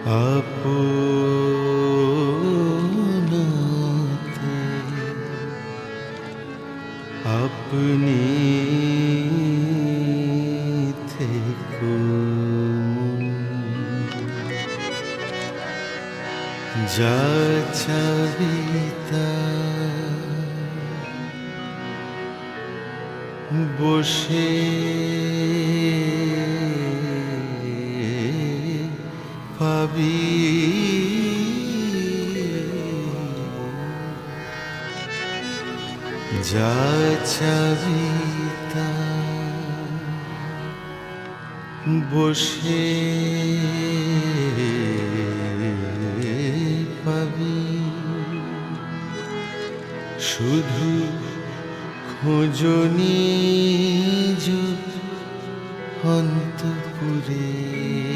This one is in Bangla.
আপনাতে আপনি থেকো, যা চাবি তা বসে পাবি, যা চাবি তা বসে পাবি। শুধু খোঁজনি অন্তপুরে।